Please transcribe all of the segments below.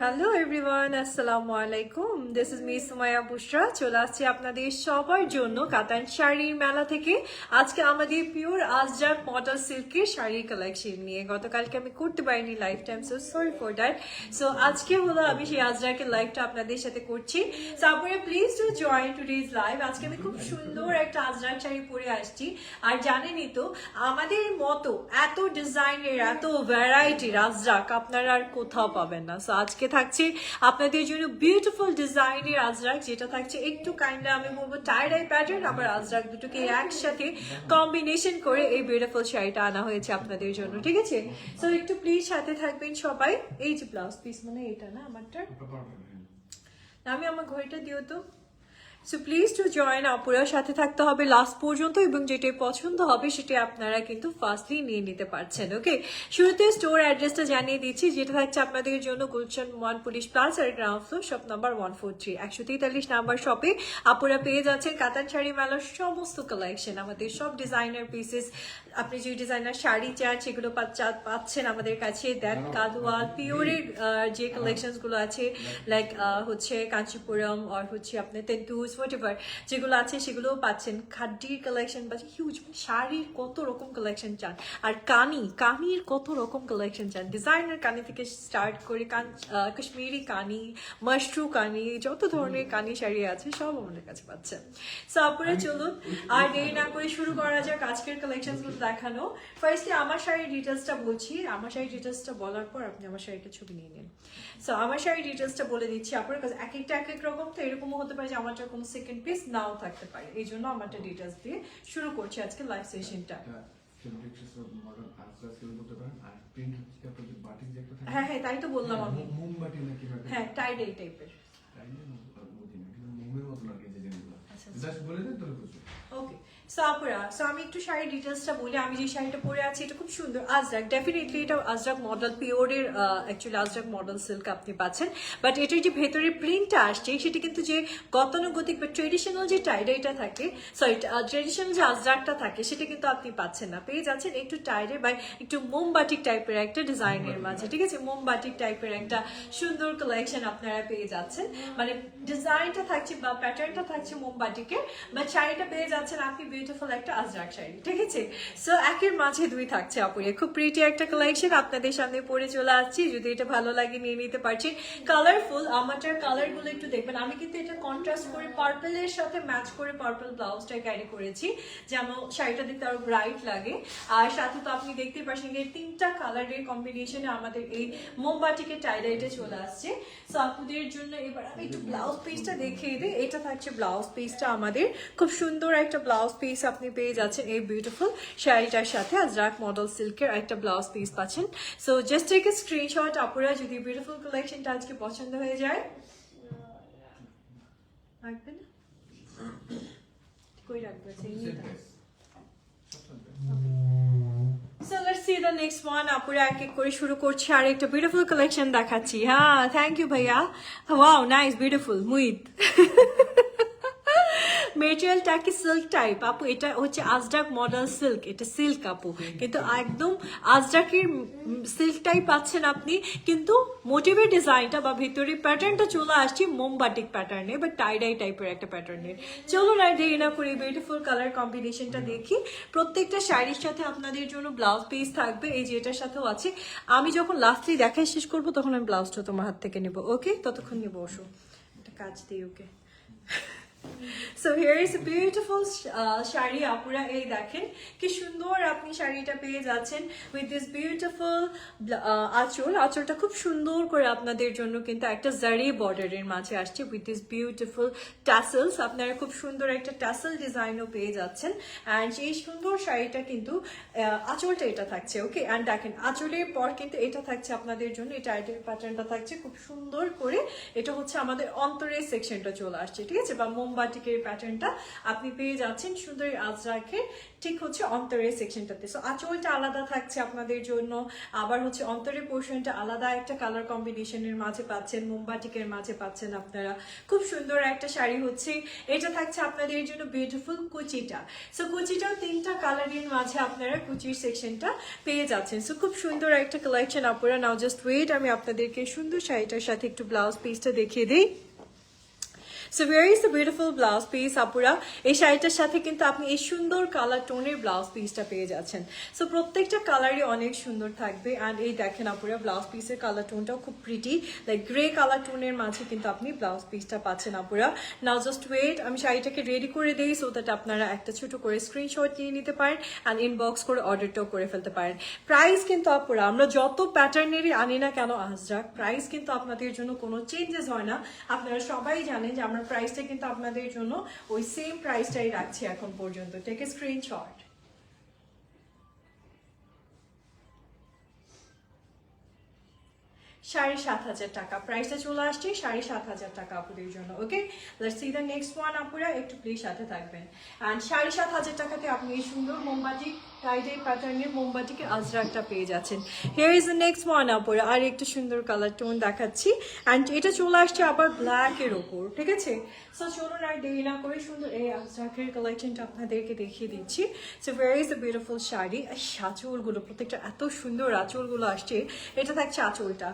Hello everyone, আসসালামু আলাইকুম। This is me Sumaiya বুশরা। চলে আসছি আপনাদের সবার জন্য কাতান শাড়ির মেলা থেকে। আজকে আমাদের পিওর আজরাক মডেল সিল্কের শাড়ির কালেকশন নিয়ে। গতকালকে আমি করতে পারিনি live time, so sorry for that. So আজকে হলো আমি সেই আজরাকের লাইভটা আপনাদের সাথে করছি। সো আপনারা please to join today's live. আজকে আমি খুব সুন্দর একটা আজরাক শাড়ি পরে আসছি। আর জানেনই তো আমাদের মতো এত ডিজাইনের এত ভ্যারাইটির আজরাক আপনারা আর কোথাও পাবেন না। সো আজকে থাকছে আপনাদের জন্য বিউটিফুল ডিজাইনের আজরাক, যেটা থাকছে একটু কাইন্ডলি আমি বলবো টাই ডাই প্যাটার্ন আবার আজরাক দুটোকে একসাথে কম্বিনেশন করে এই বিউটিফুল শাড়িটা আনা হয়েছে আপনাদের জন্য, ঠিক আছে? সো একটু প্লিজ সাথে থাকবেন সবাই। এই যে ব্লাউজ পিস মানে এটা না আমারটা, আমি আমার ঘড়িটা দিও তো। সো প্লিজ টু জয়েন, আপুরা সাথে থাকতে হবে লাস্ট পর্যন্ত, এবং যেটাই পছন্দ হবে সেটা আপনারা কিন্তু ফার্স্টলি নিয়ে নিতে পারছেন। ওকে, শুরুতে স্টোর অ্যাড্রেসটা জানিয়ে দিচ্ছি, যেটা থাকছে আপনাদের জন্য গুলশান 1 পুলিশ প্লাস আর ground floor, shop number 143, 143 number শপে আপুরা পেয়ে যাচ্ছেন কাতান শাড়ি মেলার সমস্ত কালেকশন, আমাদের সব ডিজাইনার পিসেস। আপনি যে ডিজাইনার শাড়ি চান সেগুলো পাচ্ছেন আমাদের কাছে। দেন কাদওয়াল পিওরের যে কালেকশনসগুলো আছে, লাইক হচ্ছে কাঞ্চিপুরম আর হচ্ছে আপনার তেন্তুস হোয়াটএভার যেগুলো আছে সেগুলোও পাচ্ছেন। খাড্ডির কালেকশন পাচ্ছেন হিউজ, শাড়ির কত রকম কালেকশন চান, আর কানির কত রকম কালেকশন চান, ডিজাইনার কানি থেকে স্টার্ট করে কাশ্মীরি কানি, মাশরু কানি, যত ধরনের কানি শাড়ি আছে সব আমাদের কাছে পাচ্ছেন। সো আপনারা চলুন আর দেরি না করে শুরু করা যাক আজকের কালেকশনসগুলো দেখানো। ফার্স্টলি আমার শাড়ির ডিটেলসটা বলছি, আমার শাড়ির ডিটেলসটা বলার পর আপনি আমার শাড়িটা ছবি নিয়ে নিন। সো আমার শাড়ির ডিটেলসটা বলে দিচ্ছি আপনার কাছে, এক একটা এক এক রকম, তো এরকমও হতে পারে যে আমারটা কোনো সেকেন্ড পিস নাও থাকতে পারে, এই জন্য আমারটা ডিটেলস দিয়ে শুরু করছি আজকে লাইভ সেশনটা। হ্যাঁ হ্যাঁ, তাই তো বললাম আমি। হ্যাঁ, টাইড এই টাইপের। ওকে, সো আপুরা, সো আমি একটু শাড়ির ডিটেলসটা বলি। আমি যে শাড়িটা পরে আছি এটা খুব সুন্দর আজরাক, ডেফিনেটলি এটা আজরাক মডেল পিওরের, অ্যাকচুয়ালি আজরাক মডেল সিল্ক আপনি পাচ্ছেন। বাট এটার যে ভেতরের প্রিন্টটা আসছে সেটা কিন্তু যে গতানুগতিক বা ট্রেডিশনাল যে টাইডাইটা থাকে, সরি ট্রেডিশনাল যে আজরাকটা থাকে সেটা কিন্তু আপনি পাচ্ছেন না, পেয়ে যাচ্ছেন একটু টাইডে বা একটু মোমবাটিক টাইপের একটা ডিজাইনের মাঝে, ঠিক আছে? মোমবাটিক টাইপের একটা সুন্দর কালেকশন আপনারা পেয়ে যাচ্ছেন, মানে ডিজাইনটা থাকছে বা প্যাটার্নটা থাকছে মোমবাটিকের, বাট শাড়িটা পেয়ে যাচ্ছেন আপনি বিউটিফুল একটা আজরাক শাড়ি, ঠিক আছে? সো একের মাঝে দুই থাকছে আপুরে, খুব প্রিটি একটা কালেকশন আপনাদের সামনে পরে চলে আসছি। যদি এটা ভালো লাগে নিয়ে নিতে পারছেন। কালারফুল, আমারটার কালার গুলো একটু দেখবেন। আমি কিন্তু এটা কন্ট্রাস্ট করে পার্পলের সাথে ম্যাচ করে পার্পল ব্লাউজটা ক্যারি করেছি, যেমন শাড়িটা দেখতে আরো ব্রাইট লাগে। আর সাথে তো আপনি দেখতে পাচ্ছেন যে তিনটা কালারের কম্বিনেশনে আমাদের এই মোমবাটিকের টাইডাইটা চলে আসছে। সো আপুদের জন্য এবার আমি একটু ব্লাউজ পিসটা দেখিয়ে দিই। এটা থাকছে ব্লাউজ পিসটা আমাদের, খুব সুন্দর একটা ব্লাউজ পিস আপনি পেয়ে যাচ্ছেন এই বিউটিফুল শাড়িটার সাথে। আজরাক মডেল সিল্কের একটা ব্লাউজ পিস পাচ্ছেন। So just take a screenshot আপুরা, যদি বিউটিফুল কালেকশনটা আজকে পছন্দ হয়ে যায়। রাখবেন কই রাখবে? So let's see the next one. আপুরা এক এক করে শুরু করছি আর একটা বিউটিফুল কালেকশন দেখাচ্ছি। হ্যাঁ, থ্যাংক ইউ ভাইয়া। Wow, nice, beautiful Muid. মেটেরিয়ালটা কি সিল্ক টাইপ আপু, এটা হচ্ছে আজরাক মডেল সিল্ক, এটা সিল্ক আপু, কিন্তু একদম আজরাকের সিল্ক টাইপ পাচ্ছেন আপনি, কিন্তু মোটিভের ডিজাইনটা বা ভিতরে প্যাটার্নটা চলে আসছে মোমবাটিক প্যাটার্নে বা টাইডাই টাইপের একটা প্যাটার্নের। চলুন আর দেরি না করে বিউটিফুল কালার কম্বিনেশনটা দেখি। প্রত্যেকটা শাড়ির সাথে আপনাদের জন্য ব্লাউজ পিস থাকবে, এই যে এটার সাথেও আছে। আমি যখন লাস্টলি দেখাই শেষ করবো তখন আমি ব্লাউজটা তোমার হাত থেকে নেবো, ওকে? ততক্ষণ নিয়ে বসো, একটা কাজ দিই, ওকে? So here is a beautiful sari আপুরা, এই দেখেন কি সুন্দর আপনি শাড়িটা পেয়ে যাচ্ছেন with this beautiful আঁচলটা খুব সুন্দর করে আপনাদের জন্য কিন্তু একটা জারি বর্ডারের মাঝে আসছে with this beautiful tassels। আপনারা খুব সুন্দর একটা টাসেল ডিজাইনও পেয়ে যাচ্ছেন। অ্যান্ড এই সুন্দর শাড়িটা কিন্তু আঁচলটা এটা থাকছে, ওকে? অ্যান্ড দেখেন আঁচলের পর কিন্তু এটা থাকছে আপনাদের জন্য, এই টাইটের প্যাটার্নটা থাকছে খুব সুন্দর করে। এটা হচ্ছে আমাদের অন্তরের সেকশনটা চলে আসছে, ঠিক আছে? বা মোমবাটি মোমবাটিকের প্যাটার্নটা আপনি পেয়ে যাচ্ছেন সুন্দর আজরাকের ঠিক হচ্ছে অন্তরের সেকশনটাতে। সো আঁচলটা আলাদা থাকছে আপনাদের জন্য, আবার হচ্ছে অন্তরের পোর্শনটা আলাদা একটা কালার কম্বিনেশনের মাঝে পাচ্ছেন, মোমবাটিকের মাঝে পাচ্ছেন আপনারা। খুব সুন্দর একটা শাড়ি হচ্ছে এটা। থাকছে আপনাদের জন্য বিউটিফুল কুচিটা। সো কুচিটাও 3টা কালারের মাঝে আপনারা কুচির সেকশনটা পেয়ে যাচ্ছেন। সো খুব সুন্দর একটা কালেকশন আপুরা। নাও জাস্ট ওয়েট, আমি আপনাদেরকে সুন্দর শাড়িটার সাথে একটু ব্লাউজ পিসটা দেখিয়ে দিই। So very is the beautiful blouse piece আপুরা। এই শাড়িটার সাথে কিন্তু আপনি এই সুন্দর কালার টোনের ব্লাউজ পিসটা পেয়ে যাচ্ছেন। সো প্রত্যেকটা কালারই অনেক সুন্দর থাকবে। অ্যান্ড এই দেখেন আপুরা, ব্লাউজ পিসের কালার টোনটাও খুব প্রিটি, লাইক গ্রে কালার টোনের মাঝে কিন্তু আপনি ব্লাউজ পিসটা পাচ্ছেন আপুরা। নাও জাস্ট ওয়েট, আমি শাড়িটাকে রেডি করে দিই সো দ্যাট আপনারা একটা ছোট করে স্ক্রিনশট নিয়ে নিতে পারেন অ্যান্ড ইনবক্স করে অর্ডারটাও করে ফেলতে পারেন। প্রাইস কিন্তু আপুরা আমরা যত প্যাটার্নেরই আনি না কেন আজরাক, প্রাইস কিন্তু আপনাদের জন্য কোনো চেঞ্জেস হয় না। আপনারা সবাই জানেন যে আমরা প্রাইসটা কিন্তু আপনাদের জন্য ওই সেম প্রাইসটাই রাখছি এখন পর্যন্ত। Take a screenshot. 7,500 টাকা প্রাইসটা চলে আসছে, 7,500 টাকা আপুদের জন্য। Okay, let's see the next one আপুরা, একটু প্লিজ সাথে থাকবেন। অ্যান্ড 7,500 টাকাতে আপনি এই সুন্দর মোমবাতি টাইডাই প্যাটার্নের মোমবাতিকে আজরাকটা পেয়ে যাচ্ছেন। Here is the next one আপুরা, আর একটু সুন্দর কালার টোন দেখাচ্ছি। অ্যান্ড এটা চলে আসছে আবার ব্ল্যাকের ওপর, ঠিক আছে। সো চলুন আর দেরি না করে সুন্দর এই আজরাকের কালেকশনটা আপনাদেরকে দেখিয়ে দিচ্ছি। So very is the beautiful sari. আঁচলগুলো প্রত্যেকটা এত সুন্দর আঁচলগুলো আসছে। এটা থাকছে আঁচলটা,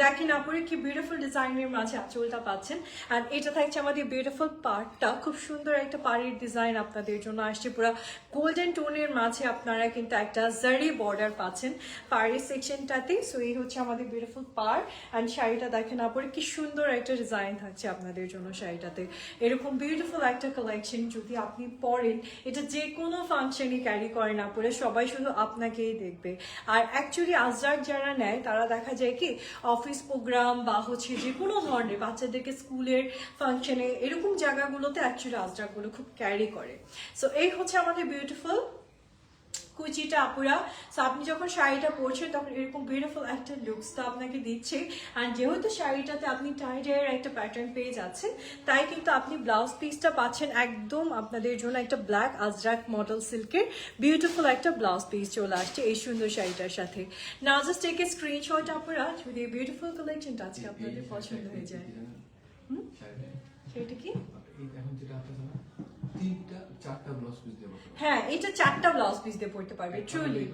দেখেন আপুরে কি বিউটিফুল ডিজাইনের মাঝে আঁচলটা পাচ্ছেন। অ্যান্ড এটা থাকছে আমাদের বিউটিফুল পাড়টা, খুব সুন্দর একটা পাড়ির ডিজাইন আপনাদের জন্য আসছে পুরো গোল্ডেন টোনের মাঝে। আপনারা কিন্তু একটা জারি বর্ডার পাচ্ছেন পাড়ের সেকশনটাতে। সো এই হচ্ছে আমাদের বিউটিফুল পাড়। অ্যান্ড শাড়িটা দেখেন আপুরে কি সুন্দর একটা ডিজাইন থাকছে আপনাদের জন্য শাড়িটাতে। এরকম বিউটিফুল একটা কালেকশন যদি আপনি পরেন, এটা যে কোনো ফাংশনই ক্যারি করেন আপুরে, সবাই শুধু আপনাকেই দেখবে। আর অ্যাকচুয়ালি আজরাক যারা নেয় তারা দেখা যায় কি অফিস প্রোগ্রাম বা হচ্ছে যে কোনো ধরনের বাচ্চাদেরকে স্কুলের ফাংশনে এরকম জায়গাগুলোতে অ্যাকচুয়ালি আজরাকগুলো খুব ক্যারি করে। সো এই হচ্ছে আমাদের বিউটিফুল কুচিটা আপুরা। সো আপনি যখন শাড়িটা পরছেন তখন এরকম বিউটিফুল একটা লুকসটা আপনাকে দিচ্ছে। আর যেহেতু শাড়িটাতে আপনি টাইডাইয়ের একটা প্যাটার্ন পেয়ে যাচ্ছেন, তাই কিন্তু আপনি ব্লাউজ পিসটা পাচ্ছেন একদম আপনাদের জন্য একটা ব্ল্যাক আজরাক মডেল সিল্কের বিউটিফুল একটা ব্লাউজ পিস চলে আসছে এই সুন্দর শাড়িটার সাথে। নাও জাস্ট টেক এ স্ক্রিনশট আপুরা, যদি এই বিউটিফুল কালেকশনটা আজকে আপনাদের পছন্দ হয়ে যায়। সেটা কি? হ্যাঁ, এটা 4টা ব্লাউজ পিস দিয়ে পড়তে পারবে ট্রুলি।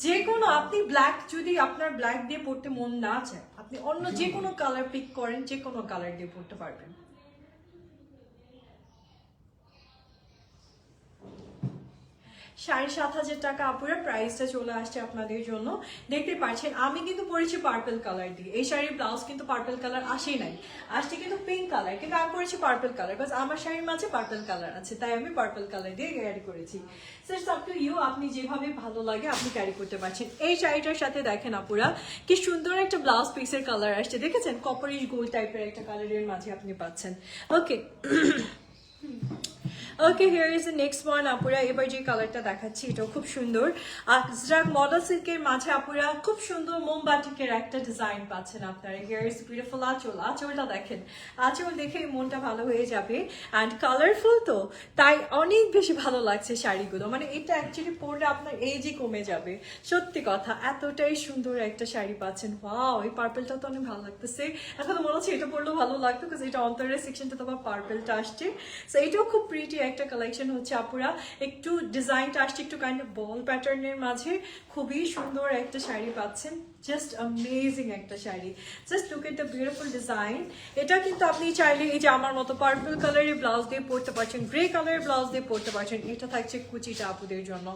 যে কোনো আপনি ব্ল্যাক, যদি আপনার ব্ল্যাক দিয়ে পড়তে মন না চায়, আপনি অন্য যে কোনো কালার পিক করেন, যে কোনো কালার দিয়ে পড়তে পারবেন। 7,500 টাকা আপুরা প্রাইসটা চলে আসছে আপনাদের জন্য। দেখতে পাচ্ছেন আমি কিন্তু পরেছি পার্পল কালার দিয়ে। এই শাড়ির ব্লাউজ কিন্তু পার্পল কালার আসেই নাই, আসছে কিন্তু পিঙ্ক কালার, কিন্তু আমি পরেছি পার্পল কালার। বাস আমার শাড়ির মাঝে পার্পল কালার আছে, তাই আমি পার্পল কালার দিয়ে ক্যারি করেছি। So it's up to you, আপনি যেভাবে ভালো লাগে আপনি ক্যারি করতে পারছেন। এই শাড়িটার সাথে দেখেন আপুরা কি সুন্দর একটা ব্লাউজ পিসের কালার আসছে, দেখেছেন কপারিশ গোল্ড টাইপের একটা কালারের মাঝে আপনি পাচ্ছেন। Okay okay, here is the next one আপুরা। এবার যে কালারটা দেখাচ্ছি এটাও খুব সুন্দর আজরাক মডেল সিল্কের মাঝে আপুরা, খুব সুন্দর মোমবাটিকের একটা ডিজাইন পাচ্ছেন আপনারা। হিয়ার ইজ বিউটিফুল আঁচল, আঁচলটা দেখেন, আঁচল দেখে মনটা ভালো হয়ে যাবে। অ্যান্ড কালারফুল তো তাই অনেক বেশি ভালো লাগছে শাড়িগুলো, মানে এটা অ্যাকচুয়ালি পরলে আপনার এজই কমে যাবে, সত্যি কথা। এতটাই সুন্দর একটা শাড়ি পাচ্ছেন। ওয়াও, এই পার্পলটা তো অনেক ভালো লাগতেছে। এখন তো মনে হচ্ছে এটা পরলেও ভালো লাগতো, বিকজ এটা অন্তরের সেকশনটা তো আবার পার্পলটা আসছে। সো এটাও খুব প্রিটি একটা কালেকশন হচ্ছে আপুরা। একটু ডিজাইনটা আসছে একটু কাইন্ড অফ বল প্যাটার্নের মাঝে, খুবই সুন্দর একটা শাড়ি পাচ্ছেন। জাস্ট অ্যামেজিং একটা sari, just look at the beautiful design. এটা কিন্তু আপনি চাইলে এই যে আমার মতো পার্পল কালারের ব্লাউজ দিয়ে পরতে পারছেন, গ্রে কালারের ব্লাউজ দিয়ে পরতে পারছেন। এটা থাকছে কুচিটা আপুদের জন্য,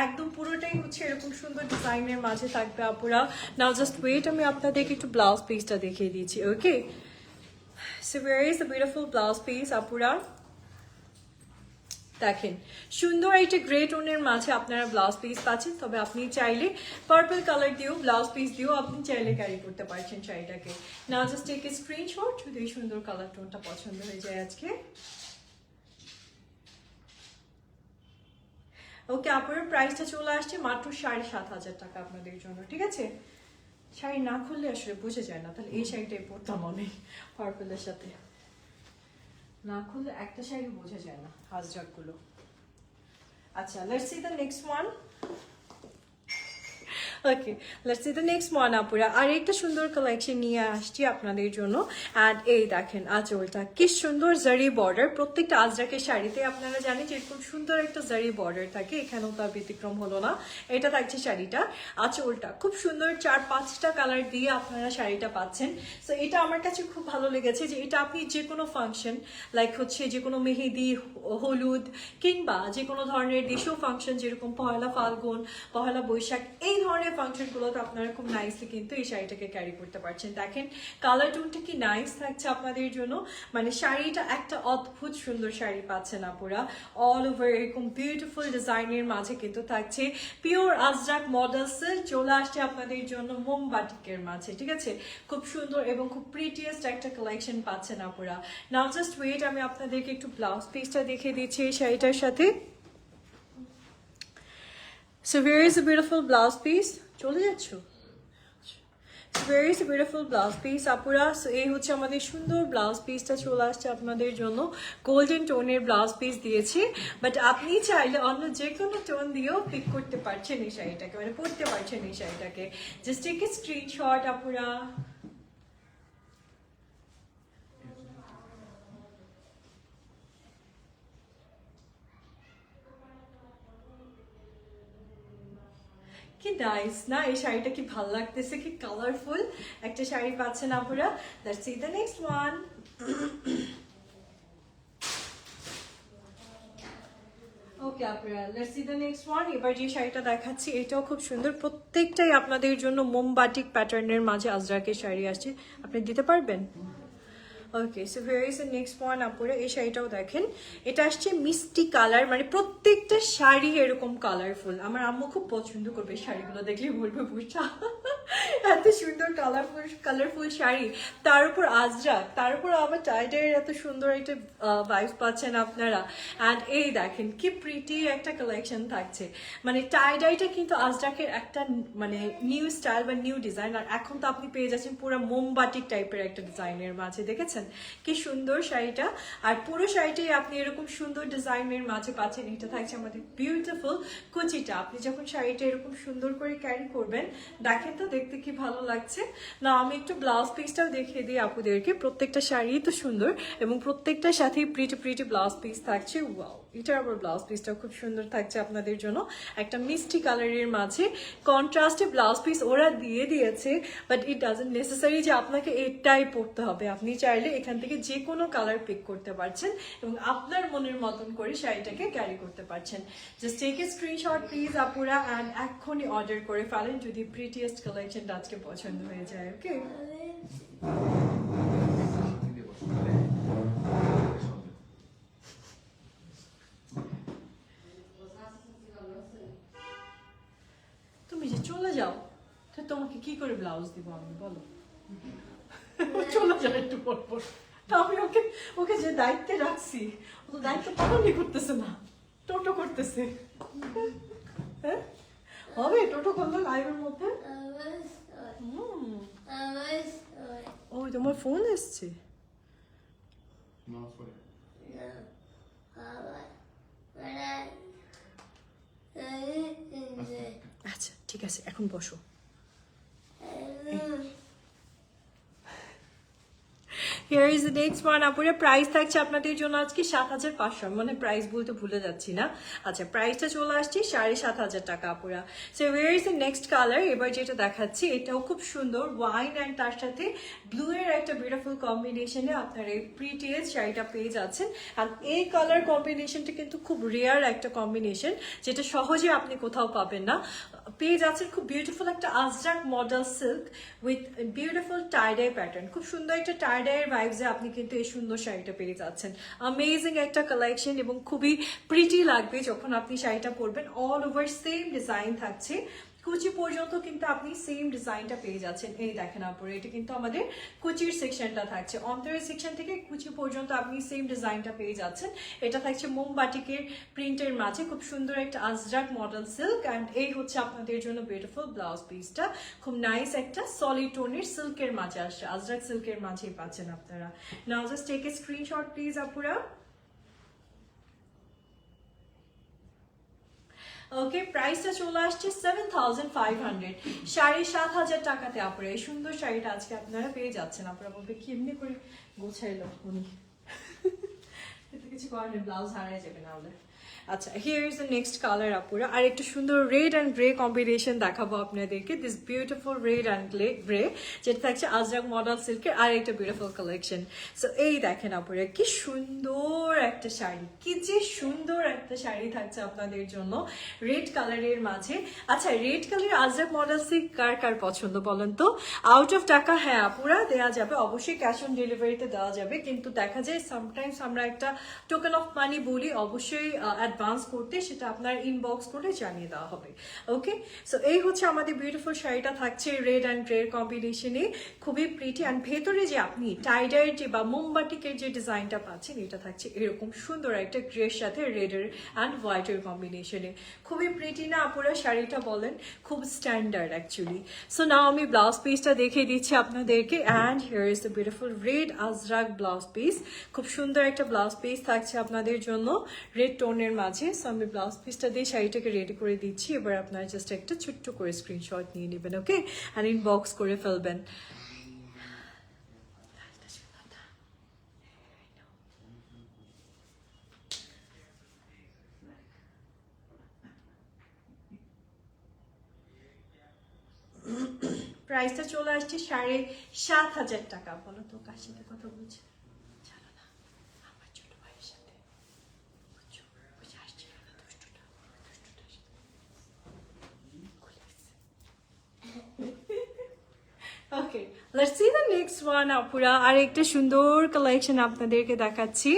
একদম পুরোটাই হচ্ছে এরকম সুন্দর ডিজাইনের মাঝে থাকবে আপুরা। নাও জাস্ট ওয়েট, আমি আপনাদেরকে একটু ব্লাউজ পিসটা দেখিয়ে দিচ্ছি। Okay, so where is the beautiful blouse piece আপুরা। দেখেন সুন্দর একটা গ্রে টোনের মাঝে আপনারা ব্লাউজ পিস পাচ্ছেন। তবে আপনি চাইলে পার্পল কালার দিয়েও ব্লাউজ পিস দিয়েও আপনি চাইলে ক্যারি করতে পারছেন শাড়িটাকে। নাও জাস্ট টেক এ স্ক্রিনশট যদি এই সুন্দর কালার টোনটা পছন্দ হয়ে যায় আজকে। ওকে, আপনার প্রাইসটা চলে আসছে মাত্র 7,500 টাকা আপনাদের জন্য, ঠিক আছে। শাড়ি না খুললে আসলে বুঝে যায় না, তাহলে এই শাড়িটাই পরতাম অনেক পার্পলের সাথে। না খুললে একটা শাড়ি বোঝা যায় না আজরাক গুলো। আচ্ছা, let's see the next one. Okay, let's see the next one আপুরা। আর একটা সুন্দর কালেকশন নিয়ে আসছি আপনাদের জন্য। অ্যান্ড এই দেখেন আঁচলটা কি সুন্দর জারি বর্ডার। প্রত্যেকটা আজরাকের শাড়িতে আপনারা জানেন যে এরকম সুন্দর একটা জারি বর্ডার থাকে, এখানেও তার ব্যতিক্রম হলো না। এটা থাকছে শাড়িটা, আঁচলটা খুব সুন্দর 4-5টা কালার দিয়ে আপনারা শাড়িটা পাচ্ছেন। সো এটা আমার কাছে খুব ভালো লেগেছে যে এটা আপনি যে কোনো ফাংশন, লাইক হচ্ছে যে কোনো মেহেদি, হলুদ, কিংবা যে কোনো ধরনের দেশীয় ফাংশন, যেরকম পহেলা ফাল্গুন, পহেলা বৈশাখ, এই ধরনের ফাংশনগুলোতে আপনারা খুব নাইসলি কিন্তু এই শাড়িটাকে ক্যারি করতে পারছেন। দেখেন কালার টোনটা কি নাইস থাকছে আপনাদের জন্য। মানে শাড়িটা একটা অদ্ভুত সুন্দর শাড়ি পাচ্ছেন আপুরা। অল ওভার এরকম বিউটিফুল ডিজাইনের মাঝে কিন্তু থাকছে পিওর আজরাক মডেলসের। চলে আসছে আপনাদের জন্য মোমবাটিকের মাঝে, ঠিক আছে? খুব সুন্দর এবং খুব প্রিটিয়েস্ট একটা কালেকশন পাচ্ছেন আপুরা। নাও জাস্ট ওয়েট, আমি আপনাদেরকে একটু ব্লাউজ পিসটা দেখিয়ে দিচ্ছি এই শাড়িটার সাথে। So here is a beautiful blouse piece. চলে যাচ্ছ? So here is a beautiful blouse piece আপুরা। So এই হচ্ছে আমাদের সুন্দর ব্লাউজ পিসটা চলে আসছে আপনাদের জন্য। গোল্ডেন টোনের ব্লাউজ পিস দিয়েছি, বাট আপনি চাইলে অন্য যে কোনো টোন দিয়েও পিক করতে পারছেন এই শাড়িটাকে, মানে পরতে পারছেন এই শাড়িটাকে। জাস্ট টেক এ স্ক্রিনশট আপুরা। কি নাইস না, এই শাড়িটা কি ভালো লাগতেছে, কি কালারফুল একটা শাড়ি পাচ্ছেন আপুরা। Let's see the next one. Okay আপুরা, let's see the next one. এবার যে শাড়িটা দেখাচ্ছি এটাও খুব সুন্দর, প্রত্যেকটাই আপনাদের জন্য মোমবাটিক প্যাটার্নের মাঝে আজরাকের শাড়ি আসছে। আপনি দিতে পারবেন? Okay, so here is the next one আপুরা। এই শাড়িটাও দেখেন, এটা আসছে মিষ্টি কালার, মানে প্রত্যেকটা শাড়ি এরকম কালারফুল। আমার আম্মু খুব পছন্দ করবে শাড়িগুলো দেখলে, বলবে বুঝা এত সুন্দর কালারফুল শাড়ি, তার উপর আজরাক, তার উপর আবার টাইডাইয়ের এত সুন্দর একটা ভাইবস পাচ্ছেন আপনারা। অ্যান্ড এই দেখেন কি প্রিটি একটা কালেকশন থাকছে। মানে টাইডাইটা কিন্তু আজরাকের একটা মানে নিউ স্টাইল বা নিউ ডিজাইন। আর এখন তো আপনি পেয়ে যাচ্ছেন পুরো মোমবাটিক টাইপের একটা ডিজাইনের মাঝে। দেখেছেন কি সুন্দর শাড়িটা, আর পুরো শাড়িটাই আপনি এরকম সুন্দর ডিজাইনের মাঝে পাচ্ছেন। এটা থাকছে আমাদের বিউটিফুল কুচিটা। আপনি যখন শাড়িটা এরকম সুন্দর করে ক্যারি করবেন, দেখেন তো দেখতে কি ভালো লাগছে না। আমি একটু ব্লাউজ পিসটাও দেখিয়ে দিই আপুদেরকে। প্রত্যেকটা শাড়ি তো সুন্দর এবং প্রত্যেকটার সাথেই প্রিটি ব্লাউজ পিস থাকছে। ওয়াও, এটার আবার ব্লাউজ পিসটাও খুব সুন্দর থাকছে আপনাদের জন্য, একটা মিষ্টি কালারের মাঝে কন্ট্রাস্টে ব্লাউজ পিস ওরা দিয়ে দিয়েছে। বাট ইট ডাজন্ট নেসেসারি যে আপনাকে এটাই পরতে হবে। আপনি চাইলে এখান থেকে যে কোনো কালার পিক করতে পারছেন এবং আপনার মনের মতন করে শাড়িটাকে ক্যারি করতে পারছেন। Just take a screenshot please আপুরা, অ্যান্ড এক্ষুনি অর্ডার করে ফেলেন যদি প্রিটিয়েস্ট কালেকশনটা আজকে পছন্দ হয়ে যায়। ওকে, তুমি যে চলে যাও তো তোমাকে কি করে ব্লাউজ দিব আমি, বলো? চলে যাও একটু পর পর। তা আমি ওকে ওকে যে দায়িত্বে রাখছি, ও তো দায়িত্ব পালনই করতেছে না, টোটো করতেছে। হ্যাঁ হবে, টোটো করলো লাইভের মধ্যে। ওই তোমার ফোন এসছে। আচ্ছা ঠিক আছে, এখন বসো। Here is the next one আপুরা। প্রাইস থাকছে আপনাদের জন্য আজকে 7,500, মানে প্রাইস বলতে ভুলে যাচ্ছি না। আচ্ছা, প্রাইসটা চলে আসছে 7,500 টাকা আপুরা। So where is the next color? এবার যেটা দেখাচ্ছি এটাও খুব সুন্দর ওয়াইন অ্যান্ড তার সাথে ব্লু এর একটা বিউটিফুল কম্বিনেশনে আপনার এই প্রিটিয়েস্ট শাড়িটা পেয়ে যাচ্ছেন। আর এই কালার কম্বিনেশনটা কিন্তু খুব রেয়ার একটা কম্বিনেশন, যেটা সহজে আপনি কোথাও পাবেন না। পেয়ে যাচ্ছেন খুব বিউটিফুল একটা Ajrak model silk with beautiful tie-dye pattern. খুব সুন্দর একটা টাইডাইয়ের ভাইবসে আপনি কিন্তু এই সুন্দর শাড়িটা পেয়ে যাচ্ছেন। অ্যামেজিং একটা কালেকশন এবং খুবই প্রিটি লাগবে যখন আপনি শাড়িটা পরবেন। অল ওভার সেম ডিজাইন থাকছে, কুচি পর্যন্ত কিন্তু আপনি সেম ডিজাইনটা পেয়ে যাচ্ছেন। এই দেখেন আপুরা, এটা কিন্তু আমাদের কুচির সেকশনটা থাকছে, অন্তরের সেকশন থেকে কুচি পর্যন্ত আপনি সেম ডিজাইনটা পেয়ে যাচ্ছেন। এটা থাকছে মোমবাটিকের প্রিন্টের মাঝে খুব সুন্দর একটা আজরাক মডেল সিল্ক, অ্যান্ড এই হচ্ছে আপনাদের জন্য বিউটিফুল ব্লাউজ পিসটা। খুব নাইস একটা সলিড টোনের সিল্কের মাঝে আসছে, আজরাক সিল্কের মাঝেই পাচ্ছেন আপনারা। Now just take a screenshot please আপুরা। ওকে, প্রাইসটা চলে আসছে 7500, 7500 টাকাতে আপনারা এই সুন্দর শাড়িটা আজকে আপনারা পেয়ে যাচ্ছেন। আপনারা বলবে কেমনি করে গোছাইলো উনি, এতে কিছু করার নেই, ব্লাউজ হারাই যাবে না হলে। আচ্ছা, here is the next colour আপুরা, আর একটা সুন্দর রেড অ্যান্ড গ্রে কম্বিনেশন দেখাবো আপনাদেরকে। This beautiful red and grey, যেটা থাকছে আজরাক মডেল সিল্কের আর একটা বিউটিফুল কালেকশন। সো এই দেখেন আপুরা, কি সুন্দর একটা শাড়ি, কি যে সুন্দর একটা শাড়ি থাকছে আপনাদের জন্য রেড কালারের মাঝে। আচ্ছা, red colour Ajrak model silk কার কার পছন্দ বলেন তো? আউট অফ টাকা হ্যাঁ আপুরা দেওয়া যাবে, অবশ্যই ক্যাশ অন ডেলিভারিতে দেওয়া যাবে, কিন্তু দেখা যায় সামটাইমস আমরা একটা টোকেন অফ মানি বলি, অবশ্যই অ্যাডভান্স করতে, সেটা আপনার ইনবক্স করে জানিয়ে দেওয়া হবে। ওকে, সো এই হচ্ছে আমাদের বিউটিফুল শাড়িটা থাকছে রেড অ্যান্ড গ্রের কম্বিনেশনে, খুবই প্রিটি। অ্যান্ড ভেতরে যে আপনি টাইডার যে বা মোমবাটিকের যে ডিজাইনটা পাচ্ছেন, এটা থাকছে এরকম সুন্দর একটা গ্রের সাথে রেডের অ্যান্ড হোয়াইটের কম্বিনেশনে, খুবই প্রিটি না আপুরা শাড়িটা বলেন? খুব স্ট্যান্ডার্ড অ্যাকচুয়ালি। সো নাও আমি ব্লাউজ পিসটা দেখিয়ে দিচ্ছি আপনাদেরকে, and here is the beautiful red Ajrak blouse piece. খুব সুন্দর একটা ব্লাউজ পিস থাকছে আপনাদের জন্য রেড টোনের মাঝে। সো আমি ব্লাউজ পিসটা দিয়ে শাড়িটাকে রেডি করে দিচ্ছি, এবার আপনারা জাস্ট একটা ছোট্ট করে স্ক্রিনশট নিয়ে নেবেন, ওকে, অ্যান্ড ইনবক্স করে ফেলবেন। প্রাইসটা চলে আসছে 7500 টাকা। বলো তো কার সাথে কথা বলছে? জানো না, আমার ছোট ভাইয়ের সাথে। বুঝছো? বুঝে আসছে না দুষ্টুটা, দুষ্টুটার সাথে। খুলে গেছে। Okay, let's see the next one আপুরা, আর একটা সুন্দর কালেকশন আপনাদেরকে দেখাচ্ছি।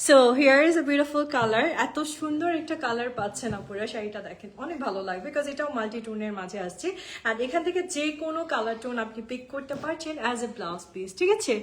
So here is a beautiful colour, এত সুন্দর একটা কালার পাচ্ছেন আপুরা, শাড়িটা দেখেন অনেক ভালো লাগবে, বিকজ এটাও মাল্টি টোনের মাঝে আসছে। আর এখান থেকে যে কোনো কালার টোন আপনি পিক করতে পারছেন অ্যাজ এ ব্লাউজ পিস, ঠিক আছে?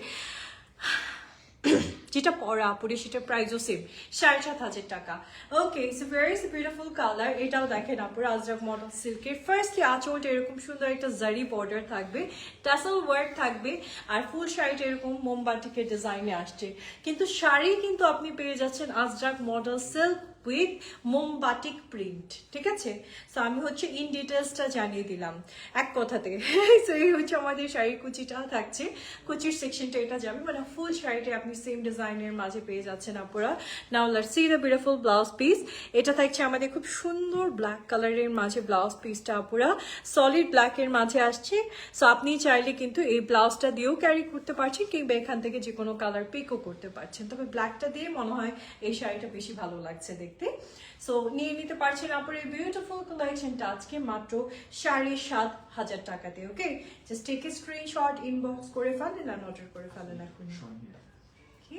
যেটা পরা আপুরে সেটা প্রাইসও সেম, 7500 টাকা। Okay, so very is beautiful colour, এটাও দেখেন আপুরা আজরাক মডেল সিল্কের। ফার্স্টলি আঁচলটা এরকম সুন্দর একটা জারি বর্ডার থাকবে, টাসেল ওয়ার্ক থাকবে, আর ফুল শাড়িটা এরকম মোমবাটিকের ডিজাইনে আসছে। কিন্তু শাড়ি কিন্তু আপনি পেয়ে যাচ্ছেন আজরাক মডেল সিল্ক উইথ মোমবাটিক প্রিন্ট, ঠিক আছে? সো আমি হচ্ছে ইন ডিটেলসটা জানিয়ে দিলাম এক কথাতে। সো এই হচ্ছে আমাদের শাড়ির কুচিটা থাকছে, কুচির সেকশনটা এটা যাবে, মানে ফুল শাড়িটা আপনি সেম ডিজাইনের মাঝে পেয়ে যাচ্ছেন আপুরা। Now let's see the beautiful blouse piece. এটা থাকছে আমাদের খুব সুন্দর ব্ল্যাক কালারের মাঝে ব্লাউজ পিসটা আপুরা, সলিড ব্ল্যাকের মাঝে আসছে। সো আপনি চাইলে কিন্তু এই ব্লাউজটা দিয়েও ক্যারি করতে পারছেন, কিংবা এখান থেকে যে কোনো কালার পিকও করতে পারছেন, তবে ব্ল্যাকটা দিয়ে মনে হয় এই শাড়িটা বেশি ভালো লাগছে দেখতে। সো নিয়ে নিতে পারছেন আপনার এই বিউটিফুল কালেকশনটা আজকে মাত্র 7500 টাকাতে। Okay, just take a screenshot, inbox করে ফেলেন আর অর্ডার করে ফেলেন এখন। কি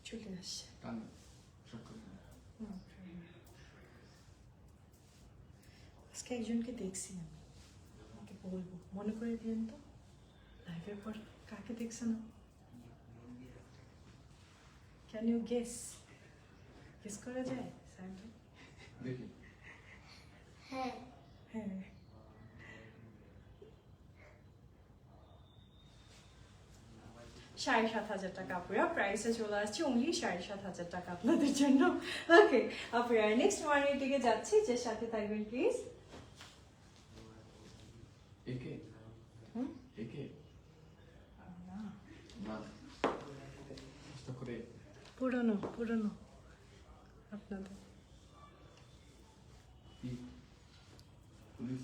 চলে আসছে। আজকে একজনকে দেখছি আমি, আমাকে বলবো, মনে করে দিন তো লাইভের পর কাকে দেখছে না? Can you guess? গেস করা যায় স্যার? হ্যাঁ হ্যাঁ, 7500 টাকা আপুরা, প্রাইসে চলে আসছে অনলি 7500 টাকা আপনাদের জন্য। ওকে আপুরা, নেক্সট ওয়ানের দিকে যাচ্ছি, যে সাথে থাকবেন প্লিজ। একে একে না, না কষ্ট করে পুরনো পুরনো আপনাদের। কি police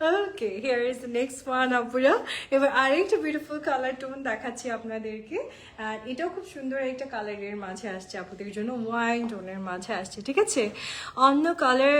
okay here is the next one আপুরা। এবার আরেকটা বিউটিফুল কালার টোন দেখাচ্ছি আপনাদেরকে, আর এটাও খুব সুন্দর একটা কালারের মাঝে আসছে আপুদের জন্য, ওয়াইন টোনের মাঝে আসছে, ঠিক আছে? অন্য কালার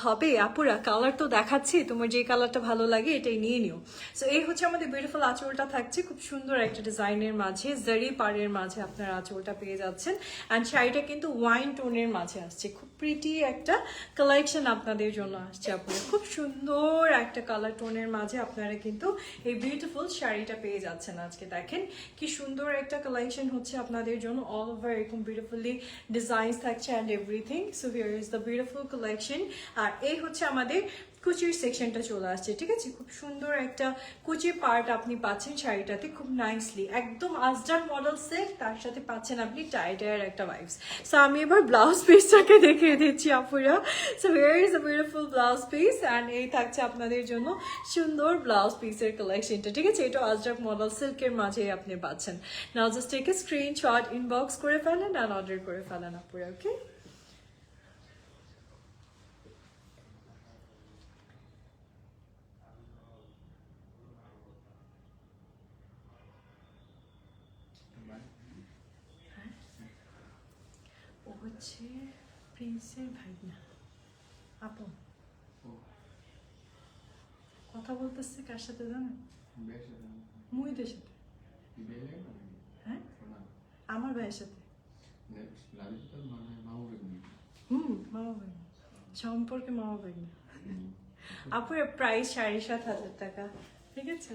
হবে আপুরা, কালার তো দেখাচ্ছি, তোমার যে কালারটা ভালো লাগে এটাই নিয়ে নিও। সো এই হচ্ছে আমাদের বিউটিফুল আঁচলটা থাকছে, খুব সুন্দর একটা ডিজাইনের মাঝে, জারি পাড়ের মাঝে আপনার আঁচলটা পেয়ে যাচ্ছেন। অ্যান্ড শাড়িটা কিন্তু ওয়াইন টোনের মাঝে আসছে, খুব প্রিটি একটা কালেকশন আপনাদের জন্য আসছে আপুরা, খুব সুন্দর একটা কালার টোনের মাঝে আপনারা কিন্তু এই বিউটিফুল শাড়িটা পেয়ে যাচ্ছেন। আজকে দেখেন কি সুন্দর একটা কালেকশন হচ্ছে আপনাদের জন্য, অল ওভার এরকম বিউটিফুলি ডিজাইনস থাকছে and everything. So here is the beautiful collection. আর এই হচ্ছে আমাদের কুচির সেকশনটা চলে আসছে, ঠিক আছে? খুব সুন্দর একটা কুচি পার্ট আপনি পাচ্ছেন শাড়িটাতে, খুব নাইসলি একদম আজরাক মডেল সেট, তার সাথে পাচ্ছেন আপনি টাইটার একটা ভাইবস। সো আমি এবার ব্লাউজ পিসটাকে দেখিয়ে দিচ্ছি আপুরা। So here is a beautiful blouse piece and এই থাকছে আপনাদের জন্য সুন্দর ব্লাউজ পিসের কালেকশনটা, ঠিক আছে? এটা আজরাক মডেল সিল্কের মাঝে আপনি পাচ্ছেন। Now just take a screenshot, inbox করে ফেলেন অ্যান্ড অর্ডার করে ফেলেন আপুরা, ওকে? ও হচ্ছে প্রিন্সের ভাইনা আপু, ও কথা বলতেছে কার সাথে জানেন? বেশ মুহিতের সাথে। বেলে হ্যাঁ, না আমার ভাইয়ের সাথে। নেক্সট লালিত মানে মাউরে নি মামা ভাই সম্পর্কে মামা ভাই না আপুর প্রাইস 7,500 টাকা, ঠিক আছে?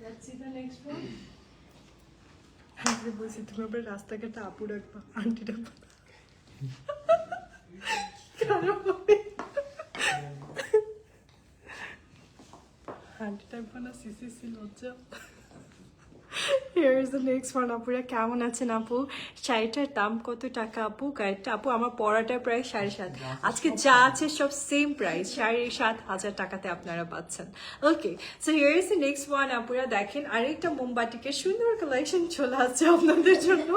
Let's see the next one. আমি বলছি তুমি আবার রাস্তাঘাটে আপু রাখবা, আন্টি রাখবা না। খারাপ হবে। আন্টি রাখবা না, সিসি লজ্জা। Here is the next one আপুরা, কেমন আছেন আপু? শাড়িটার দাম কত টাকা আপু? গাইডটা আপু আমার পরাটা প্রায় 7,500, আজকে যা আছে সব সেম প্রাইস, 7,500 টাকাতে আপনারা পাচ্ছেন। Okay, so here is the next one আপুরা, দেখেন আরেকটা মোমবাটিকের সুন্দর কালেকশন চলে আসছে আপনাদের জন্য।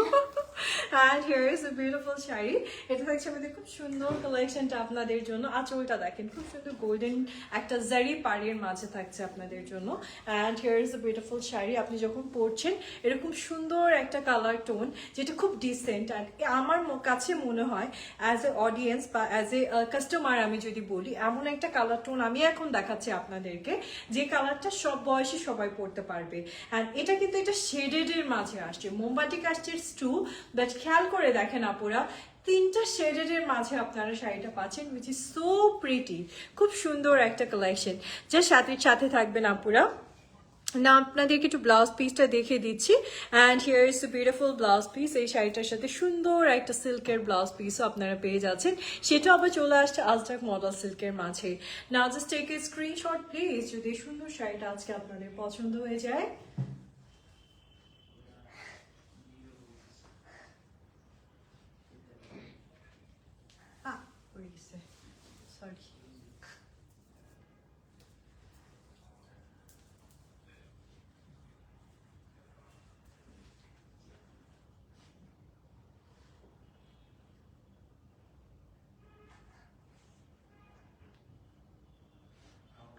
And here is the beautiful sari, এটা থাকছে আমাদের খুব সুন্দর কালেকশনটা আপনাদের জন্য। আঁচলটা দেখেন খুব সুন্দর গোল্ডেন একটা জারি পাড়ের মাঝে থাকছে আপনাদের জন্য। And here is the beautiful sari, আপনি যখন পরছেন এরকম সুন্দর একটা কালার টোন যেটা খুব ডিসেন্ট। অ্যান্ড আমার কাছে মনে হয় অ্যাজ এ অডিয়েন্স বা অ্যাজ এ কাস্টমার আমি যদি বলি, এমন একটা কালার টোন আমি এখন দেখাচ্ছি আপনাদেরকে যে কালারটা সব বয়সী সবাই পরতে পারবে। অ্যান্ড এটা কিন্তু এটা শেডেডের মাঝে আসছে, মোমবাটিক আসছে টু, বাট খেয়াল করে দেখেন আপুরা 3টা শেডের মাঝে আপনারা শাড়িটা পাচ্ছেন, উইচ ইজ সো প্রিটি, খুব সুন্দর একটা কালেকশন। যা সাথে সাথে থাকবেন আপুরা। না আপনাদেরকে একটু ব্লাউজ পিসটা দেখে দিচ্ছি। And here is the beautiful blouse piece, এই শাড়িটার সাথে সুন্দর একটা সিল্কের ব্লাউজ পিসও আপনারা পেয়ে যাচ্ছেন, সেটা আবার চলে আসছে আজরাক মডেল সিল্কের মাঝে। Now just take a screenshot please, যদি সুন্দর শাড়িটা আজকে আপনাদের পছন্দ হয়ে যায়। সরি,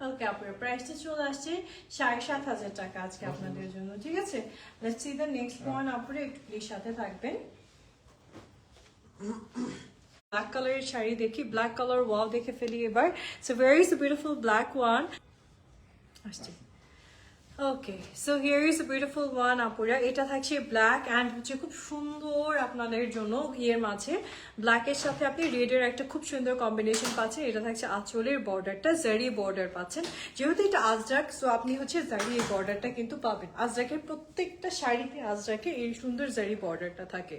ওকে আপুরা, প্রাইসটা চলে আসছে 7,500 টাকা আজকে আপনাদের জন্য, ঠিক আছে? Let's see the next one আপুরা, একটু প্লিজ সাথে থাকবেন। ব্ল্যাক কালারের শাড়ি দেখি, ব্ল্যাক কালার ওয়াও দেখে ফেলি এবার। So very is the beautiful black one আসছে। Okay, so here is a beautiful one আপুরা, এটা থাকছে ব্ল্যাক অ্যান্ড হচ্ছে খুব সুন্দর আপনাদের জন্য ইয়ের মাঝে ব্ল্যাকের সাথে আপনি রেডের একটা খুব সুন্দর কম্বিনেশন পাচ্ছেন। এটা থাকছে আঁচলের বর্ডারটা জারি বর্ডার পাচ্ছেন, যেহেতু এটা আজরাক সো আপনি হচ্ছে জারি এই বর্ডারটা কিন্তু পাবেন। আজরাকের প্রত্যেকটা শাড়িতে আজরাকে এই সুন্দর জারি বর্ডারটা থাকে।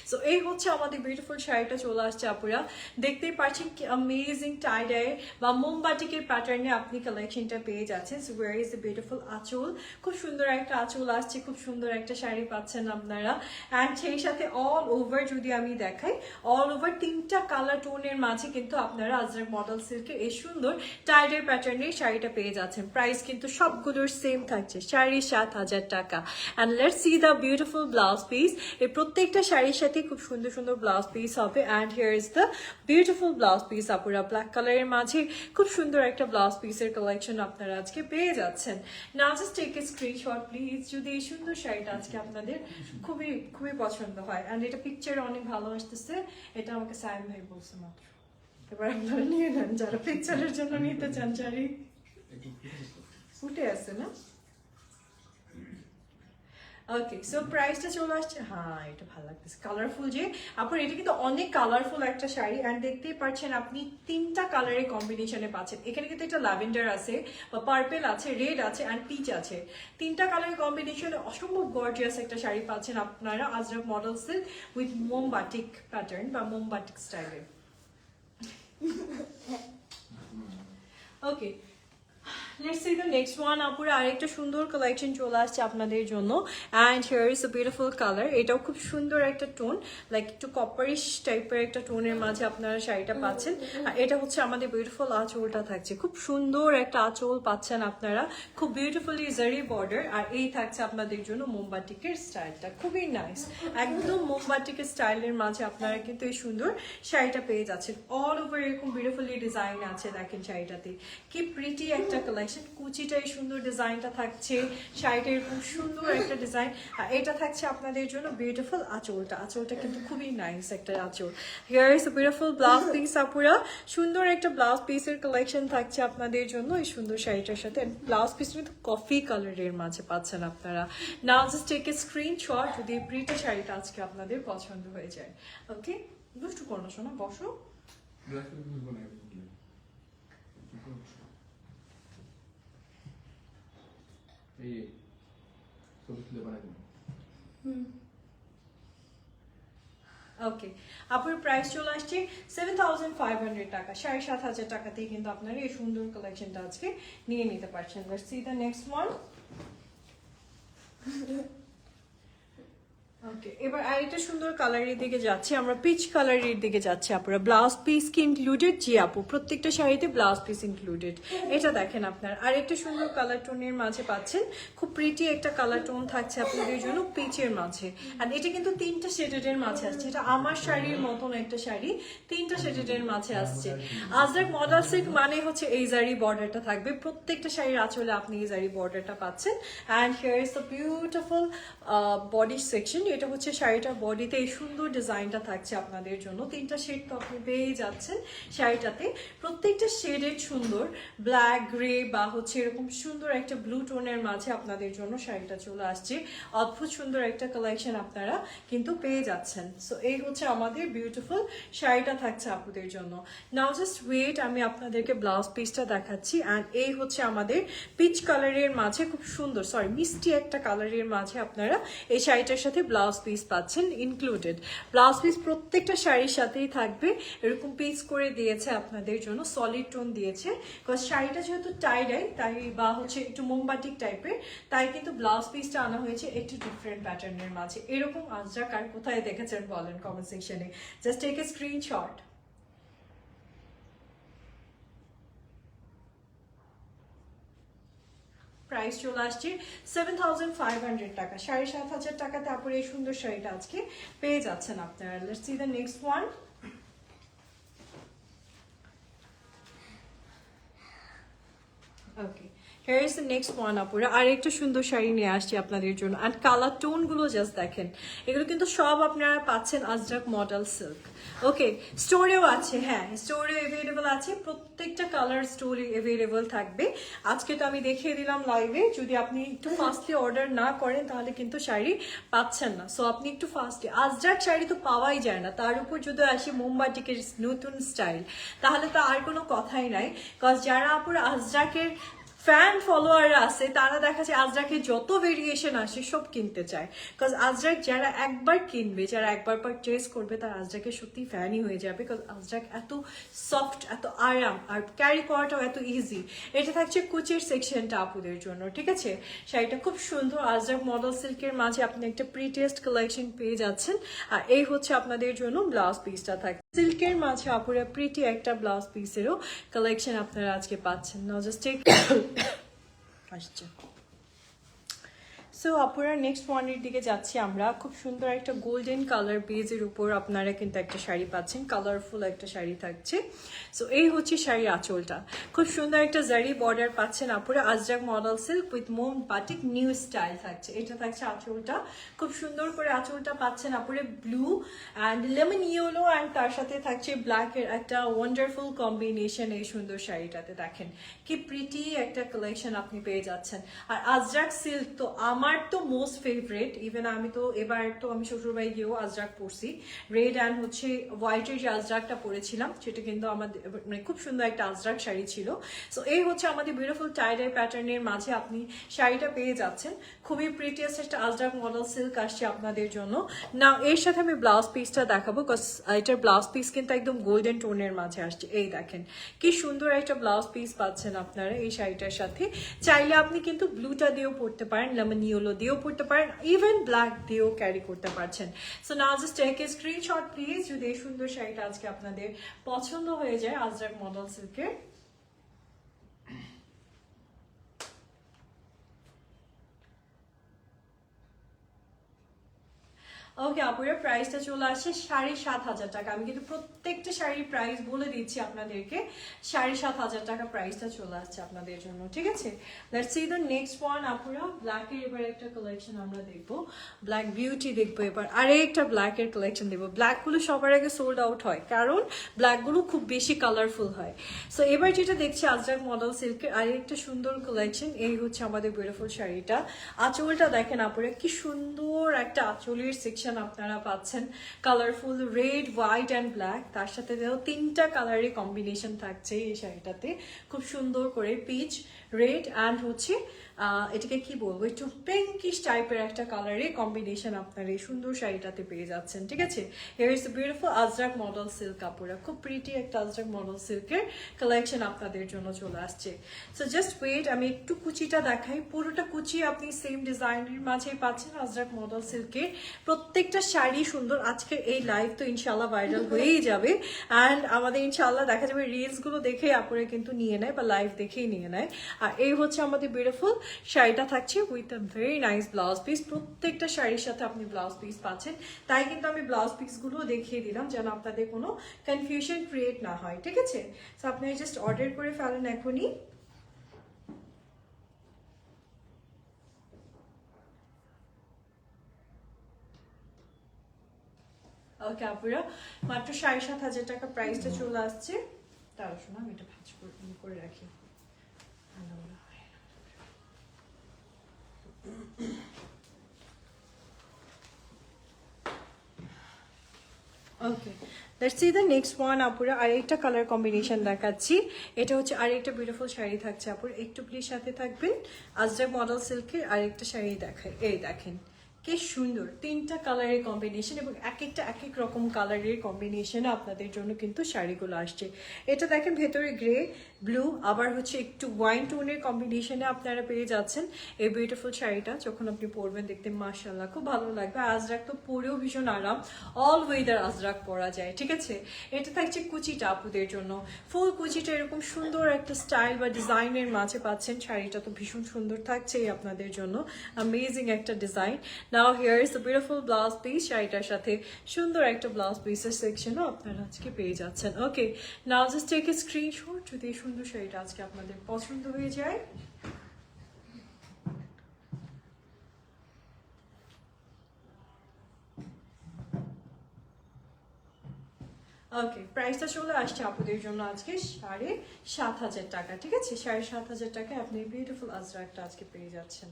সো এই হচ্ছে আমাদের বিউটিফুল শাড়িটা চলে আসছে আপুরা, দেখতেই পাচ্ছেন কি অ্যামেজিং টাই ডাই বা মোমবাটিকের প্যাটার্নে আপনি কালেকশনটা পেয়ে যাচ্ছেন। So where is the beautiful anchal, খুব সুন্দর একটা আঁচল আসছে, খুব সুন্দর একটা শাড়ি পাচ্ছেন আপনারা। অ্যান্ড সেই সাথে অল ওভার যদি আমি দেখাই, অল ওভার 3টা কালার টোনের মাঝে কিন্তু আপনারা আজরাক মডেল সিল্কের এই সুন্দর টাইডের প্যাটার্নের শাড়িটা পেয়ে যাচ্ছেন। প্রাইস কিন্তু সবগুলোর সেম থাকছে, 7,500 টাকা। And let's see the beautiful blouse piece. এই প্রত্যেকটা শাড়ির সাথে খুব সুন্দর সুন্দর ব্লাউজ পিস হবে। And here is the beautiful blouse piece আপুরা, ব্ল্যাক কালারের মাঝে খুব সুন্দর একটা ব্লাউজ পিসের কালেকশন আপনারা আজকে পেয়ে যাচ্ছেন। Now just take a screenshot please, যদি এই সুন্দর শাড়িটা আজকে আপনাদের খুবই খুবই পছন্দ হয়। অ্যান্ড এটা পিকচারে অনেক ভালো আসতেছে, এটা আমাকে সাইম ভাই বলছে মাত্র। এবার আপনারা নিয়ে নেন যারা পিকচারের জন্য নিতে চান শাড়ি। একটু ফুটে আছে না? ওকে, সো প্রাইসটা চলে আসছে। হ্যাঁ, এটা ভালো লাগতেছে, কালারফুল যে আপনার, এটা কিন্তু অনেক কালারফুল একটা শাড়ি। অ্যান্ড দেখতেই পাচ্ছেন আপনি 3টা কালারের কম্বিনেশনে পাচ্ছেন। এখানে কিন্তু একটা ল্যাভেন্ডার আছে, বা পার্পেল আছে, রেড আছে অ্যান্ড পিচ আছে। 3টা কালারের কম্বিনেশনে অসম্ভব গর্জিয়াস একটা শাড়ি পাচ্ছেন আপনারা আজরাক মডেল সিল্ক উইথ মোমবাটিক প্যাটার্ন বা মোমবাটিক স্টাইলের। Okay, let's see the next one আপুরা। আরেকটা সুন্দর কালেকশন চলে আসছে আপনাদের জন্য। And here is a beautiful colour. এটাও খুব সুন্দর একটা টোন, লাইক একটু কপারিশ টাইপের একটা টোনের মাঝে আপনারা শাড়িটা পাচ্ছেন। আর এটা হচ্ছে আমাদের বিউটিফুল আঁচলটা থাকছে, খুব সুন্দর একটা আঁচল পাচ্ছেন আপনারা, খুব বিউটিফুলি জারি বর্ডার। আর এই থাকছে আপনাদের জন্য মোমবাটিকের স্টাইলটা, খুবই নাইস, একদম মোমবাটিকের স্টাইলের মাঝে আপনারা কিন্তু এই সুন্দর শাড়িটা পেয়ে যাচ্ছেন। অল ওভার এরকম বিউটিফুলি ডিজাইন আছে, দেখেন শাড়িটাতে কি প্রিটি একটা কালেকশন। কুচিটা এই সুন্দর ডিজাইনটা থাকছে, শাড়িটা এরকম সুন্দর একটা ডিজাইন। আর এটা থাকছে আপনাদের জন্য বিউটিফুল আঁচলটা, আঁচলটা কিন্তু খুবই নাইস একটা আঁচল। Here is beautiful blouse piece আপুরা, সুন্দর একটা ব্লাউজ পিসের কালেকশন থাকছে আপনাদের জন্য এই সুন্দর শাড়িটার সাথে। ব্লাউজ পিসটা কিন্তু কফি কালারের মাঝে পাচ্ছেন আপনারা। Now just take a screenshot যদি এই প্রিটি শাড়িটা আজকে আপনাদের পছন্দ হয়ে যায়। ওকে, দুষ্টু করো না শোনা, বসো। ব্ল্যাক করে বুঝবো না এরকম করলে। এই ছবি তুলে বানাই দেবো। ওকে, আপনার প্রাইস চলে আসছে 7,500 টাকা, 7,500 টাকাতেই কিন্তু আপনারা এই সুন্দর কালেকশনটা আজকে নিয়ে নিতে পারছেন। Let's see the next one. Okay, এবার আরেকটা সুন্দর কালারের দিকে যাচ্ছি আমরা, পিচ কালারের দিকে যাচ্ছি আপনারা। ব্লাউজ পিস কি ইনক্লুডেড? জি আপু, প্রত্যেকটা শাড়িতে ব্লাউজ পিস ইনক্লুডেড। এটা দেখেন আপনার আরেকটা সুন্দর কালার টোনের মাঝে পাচ্ছেন, খুব প্রিটি একটা কালার টোন থাকছে আপনাদের জন্য পিচের মাঝে। আর এটা কিন্তু 3টা শেডেডের মাঝে আসছে, এটা আমার শাড়ির মতন একটা শাড়ি, 3টা শেডেডের মাঝে আসছে। আজরাক মডেল সিল্ক মানে হচ্ছে এই জারি বর্ডারটা থাকবে, প্রত্যেকটা শাড়ির আঁচলে আপনি এই জারি বর্ডারটা পাচ্ছেন। And here is the beautiful body section. এটা হচ্ছে শাড়িটার বডিতে এই সুন্দর ডিজাইনটা থাকছে আপনাদের জন্য। 3টা শেড তো আপনি পেয়ে যাচ্ছেন শাড়িটাতে, প্রত্যেকটা শেডের সুন্দর ব্ল্যাক, গ্রে বা হচ্ছে এরকম সুন্দর একটা ব্লু টোনের মাঝে আপনাদের জন্য শাড়িটা চলে আসছে। অদ্ভুত সুন্দর একটা কালেকশন আপনারা কিন্তু পেয়ে যাচ্ছেন। সো এই হচ্ছে আমাদের বিউটিফুল শাড়িটা থাকছে আপনাদের জন্য। নাও জাস্ট ওয়েট, আমি আপনাদেরকে ব্লাউজ পিসটা দেখাচ্ছি। অ্যান্ড এই হচ্ছে আমাদের পিচ কালারের মাঝে খুব সুন্দর, সরি মিষ্টি একটা কালারের মাঝে আপনারা এই শাড়িটার সাথে ব্লাউজ পিস পাচ্ছেন ইনক্লুডেড। ব্লাউজ পিস প্রত্যেকটা শাড়ির সাথেই থাকবে, এরকম পিস করে দিয়েছে আপনাদের জন্য, সলিড টোন দিয়েছে। বিকজ শাড়িটা যেহেতু টাইডাই তাই, বা হচ্ছে একটু মোমবাটিক টাইপের, তাই কিন্তু ব্লাউজ পিসটা আনা হয়েছে একটু ডিফারেন্ট প্যাটার্নের মাঝে। এরকম আজরাক আর কোথায় দেখেছেন বলেন কমেন্ট সেকশনে, just take a screenshot. Price চলে আসছে 7,500 টাকা, 7,500 টাকাতে আপনার এই সুন্দর শাড়িটা আজকে পেয়ে যাচ্ছেন আপনারা। Let's see the next one. Okay, here is the next one আপুরা। আর একটা সুন্দর শাড়ি নিয়ে আসছি আপনাদের জন্য। অ্যান্ড কালার টোনগুলো জাস্ট দেখেন, এগুলো কিন্তু সব আপনারা পাচ্ছেন আজরাক মডেল সিল্ক। ওকে, স্টোরেও আছে, হ্যাঁ স্টোরেও অ্যাভেলেবল আছে, প্রত্যেকটা কালার স্টোরে অ্যাভেলেবল থাকবে। আজকে তো আমি দেখিয়ে দিলাম লাইভে, যদি আপনি একটু ফাস্টলি অর্ডার না করেন তাহলে কিন্তু শাড়ি পাচ্ছেন না। সো আপনি একটু ফাস্টলি, আজরাক শাড়ি তো পাওয়াই যায় না, তার উপর যদি আসে মোমবাটিকের নতুন স্টাইল, তাহলে তো আর কোনো কথাই নাই। বিকজ যারা আপুরা আজরাকের ফ্যান ফলোয়াররা আছে তারা দেখা যায় আজরাকের যত ভেরিয়েশন আসে সব কিনতে চায়, বিকজ আজরাক যারা একবার কিনবে, যারা একবার পারচেস করবে, তার আজরাকের সত্যি ফ্যানই হয়ে যাবে, বিকজ আজরাক এত সফট, এত আরাম, আর ক্যারি করাটাও এত ইজি। এটা থাকছে কুচির সেকশনটা আপুদের জন্য, ঠিক আছে। শাড়িটা খুব সুন্দর, আজরাক মডেল সিল্কের মাঝে আপনি একটা প্রিটিয়েস্ট কালেকশন পেয়ে যাচ্ছেন। আর এই হচ্ছে আপনাদের জন্য ব্লাউজ পিসটা থাকে সিল্কের মাঝে আপুরা প্রিটি একটা ব্লাউজ পিসেরও কালেকশন আপনারা আজকে পাচ্ছেন। নাও জাস্ট টেক আসছে। সো আপুরা নেক্সট ওয়ানের দিকে যাচ্ছি আমরা। খুব সুন্দর একটা গোল্ডেন কালার বেজের উপর আপনারা কিন্তু একটা শাড়ি পাচ্ছেন, কালারফুল একটা শাড়ি থাকছে। সো এই হচ্ছে শাড়ির আঁচলটা, খুব সুন্দর একটা জারি বর্ডার পাচ্ছেন আপুরা, আজরাক মডেল সিল্ক উইথ মোম বাটিক নিউ স্টাইল থাকছে। এটা থাকছে আঁচলটা, খুব সুন্দর করে আঁচলটা পাচ্ছেন আপুরে blue and lemon yellow, and তার সাথে থাকছে ব্ল্যাকের একটা ওয়ান্ডারফুল কম্বিনেশন। এই সুন্দর শাড়িটাতে দেখেন কি প্রিটি একটা কালেকশন আপনি পেয়ে যাচ্ছেন। আর আজরাক সিল্ক তো আমার তো মোস্ট ফেভারিট, ইভেন আমি তো এবার তো আমি শ্বশুরবাড়ি গিয়েও আজরাক পরছি, রেড অ্যান্ড হচ্ছে হোয়াইটের যে আজরাকটা পরেছিলাম সেটা কিন্তু আমাদের মানে খুব সুন্দর একটা আজরাক শাড়ি ছিল। সো এই হচ্ছে আমাদের বিউটিফুল টাইডাই প্যাটার্নের মাঝে আপনি শাড়িটা পেয়ে যাচ্ছেন। খুবই প্রিটিয়েস্ট একটা আজরাক মডেল সিল্ক আসছে আপনাদের জন্য। না এর সাথে আমি ব্লাউজ পিসটা দেখাবো, বিকজ এটার ব্লাউজ পিস কিন্তু একদম গোল্ডেন টোনের মাঝে আসছে। এই দেখেন কি সুন্দর একটা ব্লাউজ পিস পাচ্ছেন আপনারা এই শাড়িটার সাথে। চাইলে আপনি কিন্তু ব্লুটা দিয়েও পরতে পারেন, লেমন ইয়েলো দিয়েও পরতে পারেন, ইভেন ব্ল্যাক দিয়েও ক্যারি করতে পারছেন। So now just take a screenshot please যদি এই সুন্দর শাড়িটা আজকে আপনাদের পছন্দ হয়ে যায় আজরাক মডেল সিল্কের। ওকে আপুরা, প্রাইসটা চলে আসছে 7,500 টাকা। আমি কিন্তু প্রত্যেকটা শাড়ির প্রাইস বলে দিচ্ছি আপনাদেরকে, 7,500 টাকা প্রাইসটা চলে আসছে আপনাদের জন্য, ঠিক আছে। Let's see the next one আপুরা। ব্ল্যাকের এবার একটা কালেকশন আমরা দেখবো, ব্ল্যাক বিউটি দেখবো এবার, আরেকটা ব্ল্যাকের কালেকশন দেখবো। ব্ল্যাকগুলো সবার আগে সোল্ড আউট হয় কারণ ব্ল্যাকগুলো খুব বেশি কালারফুল হয়। সো এবার যেটা দেখছি আজরাক মডেল সিল্কের আরেকটা সুন্দর কালেকশন। এই হচ্ছে আমাদের বিউটিফুল শাড়িটা, আঁচলটা দেখেন আপুরা কি সুন্দর একটা আঁচলের সেকশন আপনারা পাচ্ছেন, colourful red, white and black, তার সাথে তিনটা কালারের কম্বিনেশন থাকছে এই শাড়িটাতে। খুব সুন্দর করে পিচ, রেড অ্যান্ড হচ্ছে এটাকে কি বলবো, একটু পিঙ্কিশ টাইপের একটা কালারের কম্বিনেশন আপনার এই সুন্দর শাড়িটাতে পেয়ে যাচ্ছেন, ঠিক আছে। Here is the beautiful Ajrak model silk কাপড়া, খুব প্রিটি একটা আজরাক মডেল সিল্কের কালেকশন আপনাদের জন্য চলে আসছে। সো জাস্ট ওয়েট, আমি একটু কুচিটা দেখাই। পুরোটা কুচি আপনি সেম ডিজাইনের মাঝেই পাচ্ছেন আজরাক মডেল সিল্কের। প্রত্যেকটা শাড়ি সুন্দর। আজকের এই লাইভ তো ইনশাল্লাহ ভাইরাল হয়েই যাবে, অ্যান্ড আমাদের ইনশাল্লাহ দেখা যাবে রিলসগুলো দেখেই আপুরে কিন্তু নিয়ে নেয় বা লাইভ দেখেই নিয়ে নেয়। আর এই হচ্ছে আমাদের বিউটিফুল শাড়িটা থাকছে with a very nice blouse piece. প্রত্যেকটা শাড়ির সাথে আপনি ব্লাউজ পিস পাচ্ছেন, তাই কিন্তু আমি ব্লাউজ পিসগুলো দেখিয়ে দিলাম যেন আপনাদের কোনো কনফিউশন ক্রিয়েট না হয়, ঠিক আছে। তো আপনি জাস্ট অর্ডার করে ফেলেন এখনই। ওকে আপুরা, মাত্র 7,500 টাকা প্রাইসটা চলে আসছে। তার শোনা আমি এটা ভাঁজ করে রাখি। Okay, let's see the next one আপুরা। আরেকটা কালার কম্বিনেশন দেখাচ্ছি, এটা হচ্ছে আরেকটা বিউটিফুল শাড়ি থাকছে আপুর, একটু প্লিজ সাথে থাকবেন। আজরাক মডেল সিল্কের আরেকটা শাড়ি দেখায়, এই দেখেন কি সুন্দর তিনটা কালারের কম্বিনেশন, এবং এক একটা এক এক রকম কালারের কম্বিনেশনে আপনাদের জন্য কিন্তু শাড়িগুলো আসছে। এটা দেখেন ভেতরে গ্রে, ব্লু, আবার হচ্ছে একটু ওয়াইন টোনের কম্বিনেশনে আপনারা পেয়ে যাচ্ছেন এই বিউটিফুল শাড়িটা। যখন আপনি পরবেন দেখতে মাশাআল্লাহ খুব ভালো লাগবে। আজরাক তো পরেও ভীষণ আরাম, অল ওয়েদার আজরাক পরা যায়, ঠিক আছে। এটা থাকছে কুচিটা আপুদের জন্য, ফুল কুচিটা এরকম সুন্দর একটা স্টাইল বা ডিজাইনের মাঝে পাচ্ছেন। শাড়িটা তো ভীষণ সুন্দর থাকছেই আপনাদের জন্য, অ্যামেজিং একটা design. Now here is the beautiful blouse piece. শাড়িটার সাথে সুন্দর একটা ব্লাউজ পিসের সেকশনও আপনারা আজকে পেয়ে যাচ্ছেন। ওকে, নাও জাস্ট টেক এ স্ক্রিনশট যদি এই সুন্দর শাড়িটা আজকে আপনাদের পছন্দ হয়ে যায়। ওকে, প্রাইসটা চলে আসছে আপনাদের জন্য আজকে 7,500 টাকা, ঠিক আছে। 7,500 টাকায় আপনি বিউটিফুল আজরাকটা আজকে পেয়ে যাচ্ছেন।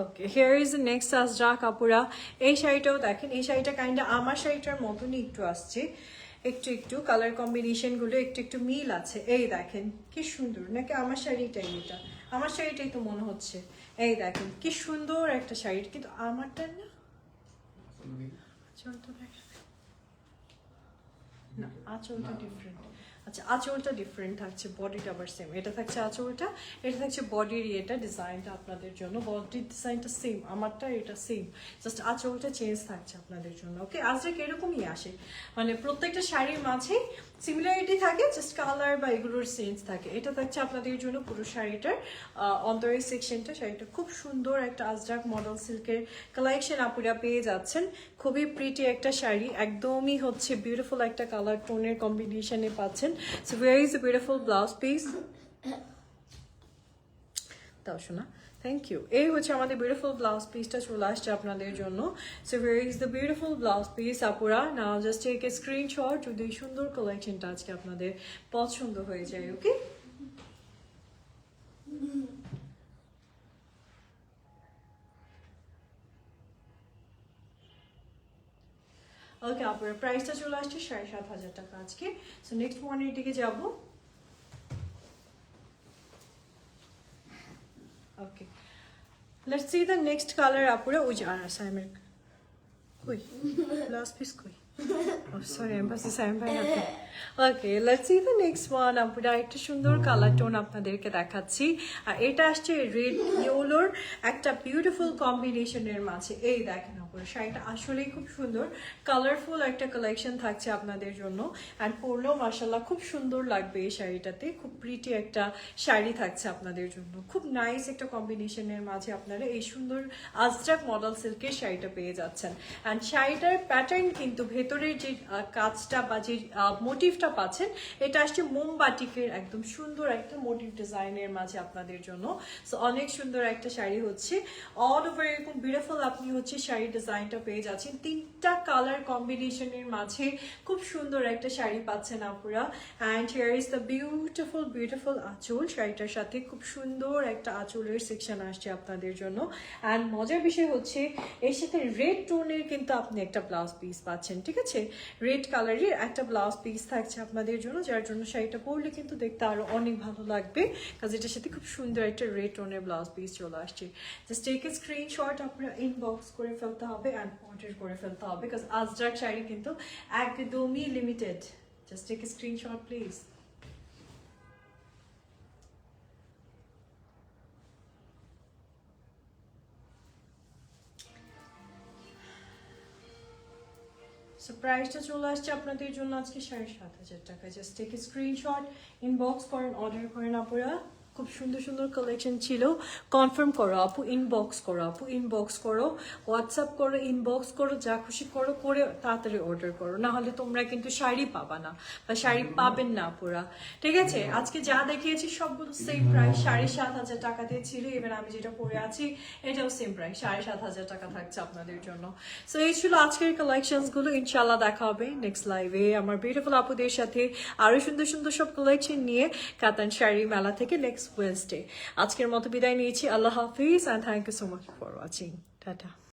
Okay here is the next আজরা কাপুরা। এই শাড়িটাও দেখেন, এই শাড়িটা কাইন্ডা আমার শাড়িটার মতনই একটু আসছে, একটু একটু কালার কম্বিনেশনগুলো একটু একটু মিল আছে। এই দেখেন কি সুন্দর, নাকি আমার শাড়িটাই এটা? আমার শাড়িটাই তো মনে হচ্ছে। এই দেখেন কি সুন্দর একটা শাড়ি, কিন্তু আমারটা না। আঁচলটা দেখেন। না, আঁচলটা ডিফারেন্ট। আচ্ছা, আঁচলটা ডিফারেন্ট থাকছে, বডিটা আবার সেম। এটা থাকছে আঁচলটা, এটা থাকছে বডির এটা ডিজাইনটা আপনাদের জন্য। বডির ডিজাইনটা সেম, আমারটা এটা সেম, জাস্ট আঁচলটা চেঞ্জ থাকছে আপনাদের জন্য। ওকে, আজকে এরকমই আসে, মানে প্রত্যেকটা শাড়ির মাঝে সিমিলারিটি থাকে, জাস্ট কালার বা এগুলোর চেঞ্জ থাকে। এটা থাকছে আপনাদের জন্য পুরো শাড়িটার অন্তরের সেকশনটা। শাড়িটা খুব সুন্দর একটা আজরাক মডেল সিল্কের কালেকশন আপুরা পেয়ে যাচ্ছেন। খুবই প্রিটি একটা শাড়ি, একদমই হচ্ছে বিউটিফুল একটা কালার টোনের কম্বিনেশনে পাচ্ছেন। So very is a beautiful blouse piece. তাও শোনা, থ্যাংক ইউ। এই হচ্ছে আমাদের বিউটিফুল ব্লাউজ পিসটা চলে আসছে আপনাদের জন্য। So here is the beautiful blouse piece আপুরা। নাও জাস্ট টেক এ স্ক্রিনশট যদি এই সুন্দর কালেকশনটা আজকে আপনাদের পছন্দ হয়ে যায়। ওকে, ওকে আপুরা, প্রাইসটা চলে আসছে 7,500 টাকা আজকে। সো নেক্সট ওয়ানের দিকে যাব। Okay, let's see the next colour আপুরা। ওই যে আর সাইমের কই ব্লাউজ পিস কই? Oh, sorry, I'm ভাবছি সাইম ভাই হাতে। Okay, let's see the next one আপুরা। একটা সুন্দর কালার টোন আপনাদেরকে দেখাচ্ছি, আর এটা আসছে রেড ইয়েলোর একটা বিউটিফুল কম্বিনেশনের মাঝে। এই দেখেন আপুরা, শাড়িটা আসলেই খুব সুন্দর, কালারফুল একটা কালেকশন থাকছে আপনাদের জন্য। অ্যান্ড পরলেও মার্শাল্লাহ খুব সুন্দর লাগবে এই শাড়িটাতে। খুব প্রিটি একটা শাড়ি থাকছে আপনাদের জন্য, খুব নাইস একটা কম্বিনেশনের মাঝে আপনারা এই সুন্দর আজরাক মডেল সিল্কের শাড়িটা পেয়ে যাচ্ছেন। অ্যান্ড শাড়িটার প্যাটার্ন কিন্তু ভেতরের যে কাজটা বা যে মোটিভটা পাচ্ছেন, এটা আসছে মোমবাটিকের একদম সুন্দর একটা মোটিভ ডিজাইনের মাঝে আপনাদের জন্য। সো অনেক সুন্দর একটা শাড়ি হচ্ছে, অল ওভার এরকম বিউটিফুল আপনি হচ্ছে শাড়ি ডিজাইনটা পেয়ে যাচ্ছেন। 3টা কালার কম্বিনেশনের মাঝে খুব সুন্দর একটা শাড়ি পাচ্ছেন আপুরা। And here is the beautiful beautiful আঁচল। শাড়িটার সাথে খুব সুন্দর একটা আঁচলের সেকশন আসছে আপনাদের জন্য। অ্যান্ড মজার বিষয় হচ্ছে এর সাথে রেড টোনের কিন্তু আপনি একটা ব্লাউজ পিস পাচ্ছেন, ঠিক আছে? রেড কালারের একটা ব্লাউজ পিস থাকছে আপনাদের জন্য, যার জন্য শাড়িটা পরলে কিন্তু দেখতে আরো অনেক ভালো লাগবে, কারণ এটার সাথে খুব সুন্দর একটা রেড টোনের ব্লাউজ পিস চলে আসছে। জাস্ট টেক এ স্ক্রিনশট, আপনারা ইনবক্স করে ফেলতে হবে অ্যান্ড অর্ডার করে ফেলতে হবে, কারণ আজরাক শাড়ি কিন্তু একদমই limited. Just take a screenshot please. So প্রাইসটা চলে আসছে আপনাদের জন্য আজকে 7,500 টাকা। Just take a screenshot, inbox করেন, অর্ডার করেন আপুরা। খুব সুন্দর সুন্দর কালেকশন ছিল। কনফার্ম করো আপু, ইনবক্স করো আপু, ইনবক্স করো, হোয়াটসঅ্যাপ করো, ইনবক্স করো, যা খুশি করো, করে তাড়াতাড়ি অর্ডার করো, না হলে তোমরা কিন্তু শাড়ি পাবা না বা শাড়ি পাবেন না আপুরা, ঠিক আছে? আজকে যা দেখিয়েছি সবগুলো সেম প্রাইস, 7,500 টাকা দিয়ে ছিল। এবার আমি যেটা পরে আছি এটাও সেম প্রাইস, 7,500 টাকা থাকছে আপনাদের জন্য। সো এই ছিল আজকের কালেকশনস গুলো। ইনশাল্লাহ দেখা হবে নেক্সট লাইভে আমার বিউটিফুল আপুদের সাথে আরো সুন্দর সুন্দর সব কালেকশন নিয়ে কাতান শাড়ি মেলা থেকে নেক্সট ওয়েডনেসডে। আজকের মতো বিদায় নিয়েছি, আল্লাহ হাফিজ, and thank you so much for watching. Tata.